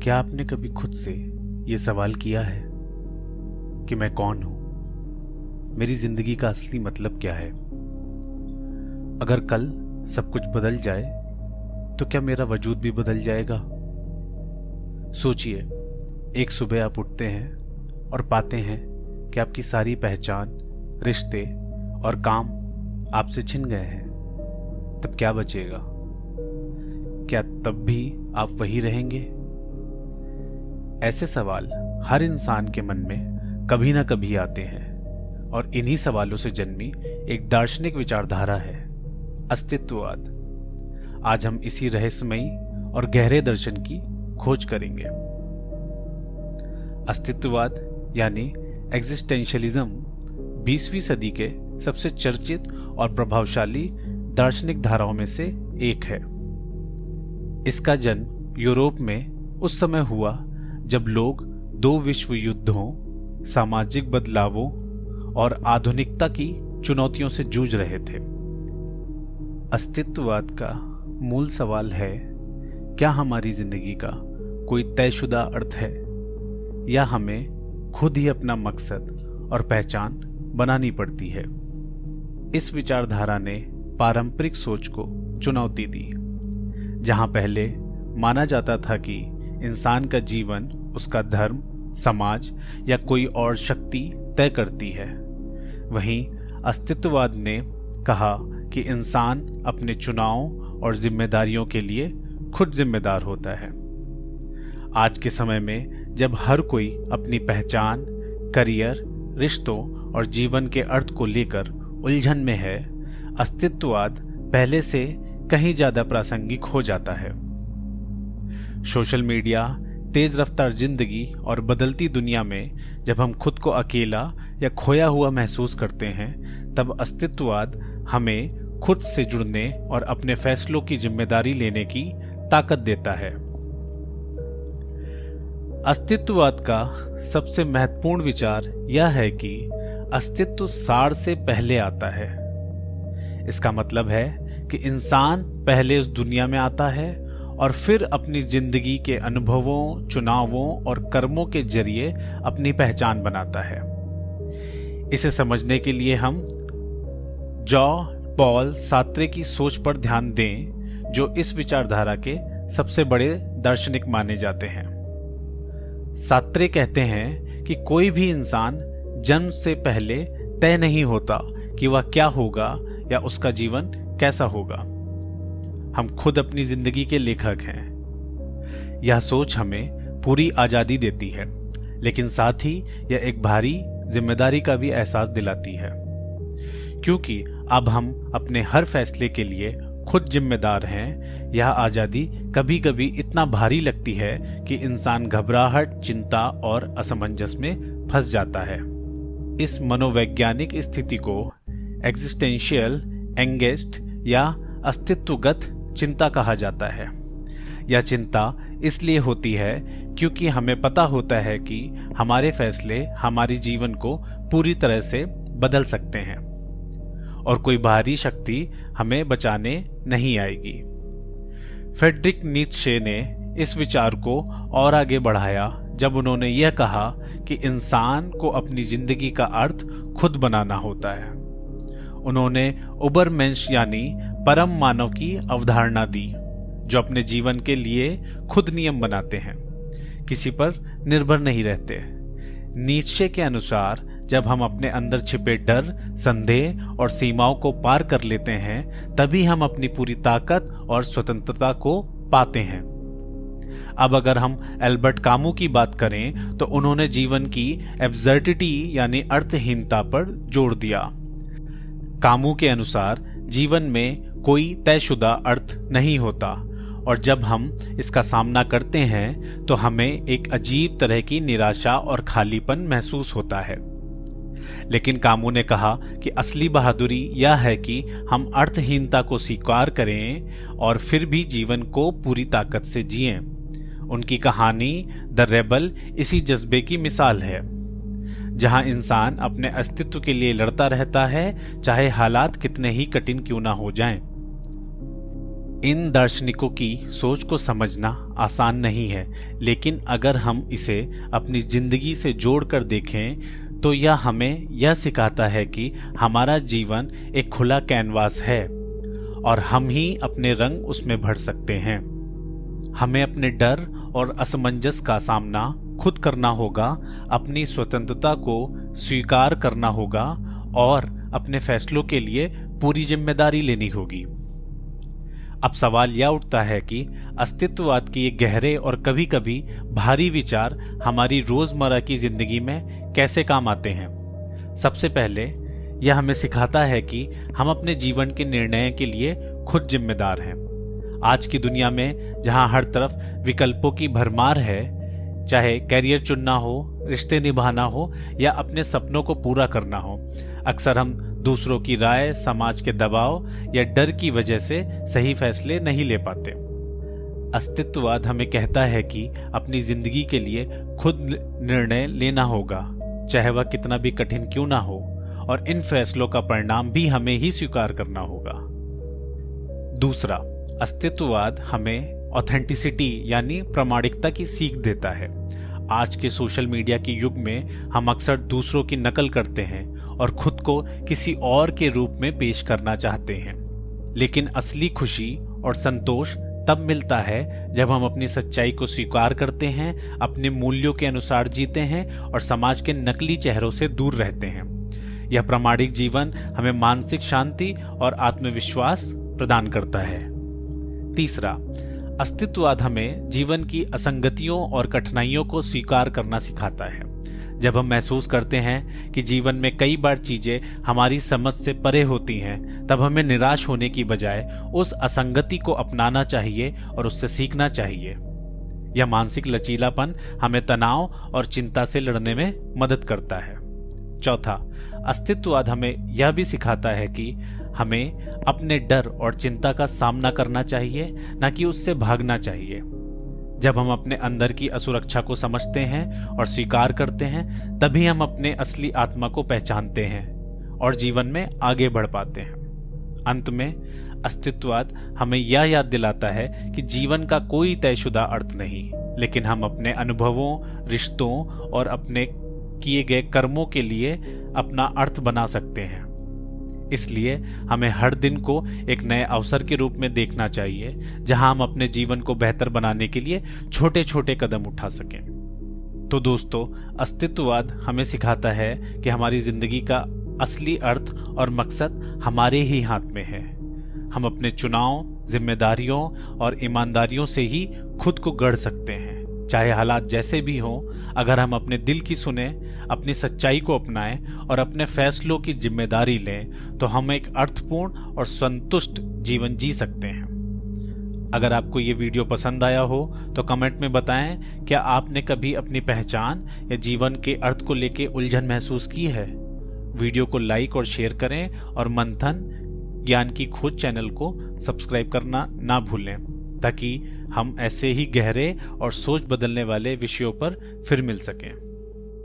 क्या आपने कभी खुद से ये सवाल किया है कि मैं कौन हूं? मेरी जिंदगी का असली मतलब क्या है? अगर कल सब कुछ बदल जाए तो क्या मेरा वजूद भी बदल जाएगा? सोचिए, एक सुबह आप उठते हैं और पाते हैं कि आपकी सारी पहचान, रिश्ते और काम आपसे छिन गए हैं। तब क्या बचेगा? क्या तब भी आप वही रहेंगे? ऐसे सवाल हर इंसान के मन में कभी ना कभी आते हैं और इन्हीं सवालों से जन्मी एक दार्शनिक विचारधारा है अस्तित्ववाद। आज हम इसी रहस्यमयी और गहरे दर्शन की खोज करेंगे। अस्तित्ववाद यानी एग्जिस्टेंशियलिज्म 20वीं सदी के सबसे चर्चित और प्रभावशाली दार्शनिक धाराओं में से एक है। इसका जन्म यूरोप में उस समय हुआ जब लोग 2 विश्व युद्धों, सामाजिक बदलावों और आधुनिकता की चुनौतियों से जूझ रहे थे। अस्तित्ववाद का मूल सवाल है, क्या हमारी जिंदगी का कोई तयशुदा अर्थ है या हमें खुद ही अपना मकसद और पहचान बनानी पड़ती है? इस विचारधारा ने पारंपरिक सोच को चुनौती दी, जहां पहले माना जाता था कि इंसान का जीवन उसका धर्म, समाज या कोई और शक्ति तय करती है। वहीं अस्तित्ववाद ने कहा कि इंसान अपने चुनावों और जिम्मेदारियों के लिए खुद जिम्मेदार होता है। आज के समय में जब हर कोई अपनी पहचान, करियर, रिश्तों और जीवन के अर्थ को लेकर उलझन में है, अस्तित्ववाद पहले से कहीं ज्यादा प्रासंगिक हो जाता है। सोशल मीडिया, तेज रफ्तार जिंदगी और बदलती दुनिया में जब हम खुद को अकेला या खोया हुआ महसूस करते हैं, तब अस्तित्ववाद हमें खुद से जुड़ने और अपने फैसलों की जिम्मेदारी लेने की ताकत देता है। अस्तित्ववाद का सबसे महत्वपूर्ण विचार यह है कि अस्तित्व सार से पहले आता है। इसका मतलब है कि इंसान पहले इस दुनिया में आता है और फिर अपनी जिंदगी के अनुभवों, चुनावों और कर्मों के जरिए अपनी पहचान बनाता है। इसे समझने के लिए हम जॉन पॉल सार्त्रे की सोच पर ध्यान दें, जो इस विचारधारा के सबसे बड़े दार्शनिक माने जाते हैं। सार्त्रे कहते हैं कि कोई भी इंसान जन्म से पहले तय नहीं होता कि वह क्या होगा या उसका जीवन कैसा होगा। हम खुद अपनी जिंदगी के लेखक हैं। यह सोच हमें पूरी आजादी देती है, लेकिन साथ ही यह एक भारी जिम्मेदारी का भी एहसास दिलाती है, क्योंकि अब हम अपने हर फैसले के लिए खुद जिम्मेदार हैं। यह आजादी कभी कभी इतना भारी लगती है कि इंसान घबराहट, चिंता और असमंजस में फंस जाता है। इस मनोवैज्ञानिक स्थिति को एग्जिस्टेंशियल एंगेस्ट या अस्तित्वगत चिंता कहा जाता है। यह चिंता इसलिए होती है क्योंकि हमें पता होता है कि हमारे फैसले हमारे जीवन को पूरी तरह से बदल सकते हैं और कोई बाहरी शक्ति हमें बचाने नहीं आएगी। फ्रेडरिक नीत्शे ने इस विचार को और आगे बढ़ाया जब उन्होंने यह कहा कि इंसान को अपनी जिंदगी का अर्थ खुद बनाना होता है। उन्होंने उबरमेंश यानी परम मानव की अवधारणा दी, जो अपने जीवन के लिए खुद नियम बनाते हैं, किसी पर निर्भर नहीं रहते। नीत्शे के अनुसार जब हम अपने अंदर छिपे डर, संदेह और सीमाओं को पार कर लेते हैं, तभी हम अपनी पूरी ताकत और स्वतंत्रता को पाते हैं। अब अगर हम एल्बर्ट कामू की बात करें तो उन्होंने जीवन की एब्सर्डिटी यानी अर्थहीनता पर जोर दिया। कामू के अनुसार जीवन में कोई तयशुदा अर्थ नहीं होता और जब हम इसका सामना करते हैं तो हमें एक अजीब तरह की निराशा और खालीपन महसूस होता है। लेकिन कामू ने कहा कि असली बहादुरी यह है कि हम अर्थहीनता को स्वीकार करें और फिर भी जीवन को पूरी ताकत से जिएं। उनकी कहानी द रेबल इसी जज्बे की मिसाल है, जहां इंसान अपने अस्तित्व के लिए लड़ता रहता है, चाहे हालात कितने ही कठिन क्यों ना हो जाएं। इन दार्शनिकों की सोच को समझना आसान नहीं है, लेकिन अगर हम इसे अपनी जिंदगी से जोड़कर देखें तो यह हमें यह सिखाता है कि हमारा जीवन एक खुला कैनवास है और हम ही अपने रंग उसमें भर सकते हैं। हमें अपने डर और असमंजस का सामना खुद करना होगा, अपनी स्वतंत्रता को स्वीकार करना होगा और अपने फैसलों के लिए पूरी जिम्मेदारी लेनी होगी। अब सवाल यह उठता है कि अस्तित्ववाद के ये गहरे और कभी कभी भारी विचार हमारी रोजमर्रा की जिंदगी में कैसे काम आते हैं। सबसे पहले यह हमें सिखाता है कि हम अपने जीवन के निर्णय के लिए खुद जिम्मेदार हैं। आज की दुनिया में जहां हर तरफ विकल्पों की भरमार है, चाहे कैरियर चुनना हो, रिश्ते निभाना हो या अपने सपनों को पूरा करना हो, अक्सर हम दूसरों की राय, समाज के दबाव या डर की वजह से सही फैसले नहीं ले पाते। अस्तित्ववाद हमें कहता है कि अपनी जिंदगी के लिए खुद निर्णय लेना होगा, चाहे वह कितना भी कठिन क्यों ना हो, और इन फैसलों का परिणाम भी हमें ही स्वीकार करना होगा। दूसरा, अस्तित्ववाद हमें ऑथेंटिसिटी यानी प्रामाणिकता की सीख देता है। आज के सोशल मीडिया के युग में हम अक्सर दूसरों की नकल करते हैं और खुद को किसी और के रूप में पेश करना चाहते हैं, लेकिन असली खुशी और संतोष तब मिलता है जब हम अपनी सच्चाई को स्वीकार करते हैं, अपने मूल्यों के अनुसार जीते हैं और समाज के नकली चेहरों से दूर रहते हैं। यह प्रामाणिक जीवन हमें मानसिक शांति और आत्मविश्वास प्रदान करता है। तीसरा, अस्तित्ववाद हमें जीवन की असंगतियों और कठिनाइयों को स्वीकार करना सिखाता है। जब हम महसूस करते हैं कि जीवन में कई बार चीजें हमारी समझ से परे होती हैं, तब हमें निराश होने की बजाय उस असंगति को अपनाना चाहिए और उससे सीखना चाहिए। यह मानसिक लचीलापन हमें तनाव और चिंता से लड़ने में मदद करता है। चौथा, अस्तित्ववाद हमें यह भी सिखाता है कि हमें अपने डर और चिंता का सामना करना चाहिए, न कि उससे भागना चाहिए। जब हम अपने अंदर की असुरक्षा को समझते हैं और स्वीकार करते हैं, तभी हम अपने असली आत्मा को पहचानते हैं और जीवन में आगे बढ़ पाते हैं। अंत में, अस्तित्ववाद हमें यह याद दिलाता है कि जीवन का कोई तयशुदा अर्थ नहीं, लेकिन हम अपने अनुभवों, रिश्तों और अपने किए गए कर्मों के लिए अपना अर्थ बना सकते हैं। इसलिए हमें हर दिन को एक नए अवसर के रूप में देखना चाहिए, जहां हम अपने जीवन को बेहतर बनाने के लिए छोटे छोटे कदम उठा सकें। तो दोस्तों, अस्तित्ववाद हमें सिखाता है कि हमारी जिंदगी का असली अर्थ और मकसद हमारे ही हाथ में है। हम अपने चुनाव, जिम्मेदारियों और ईमानदारियों से ही खुद को गढ़ सकते हैं। चाहे हालात जैसे भी हों, अगर हम अपने दिल की सुने, अपनी सच्चाई को अपनाएं और अपने फैसलों की जिम्मेदारी लें, तो हम एक अर्थपूर्ण और संतुष्ट जीवन जी सकते हैं। अगर आपको ये वीडियो पसंद आया हो तो कमेंट में बताएं, क्या आपने कभी अपनी पहचान या जीवन के अर्थ को लेकर उलझन महसूस की है। वीडियो को लाइक और शेयर करें और मंथन ज्ञान की खोज चैनल को सब्सक्राइब करना ना भूलें, ताकि हम ऐसे ही गहरे और सोच बदलने वाले विषयों पर फिर मिल सकें।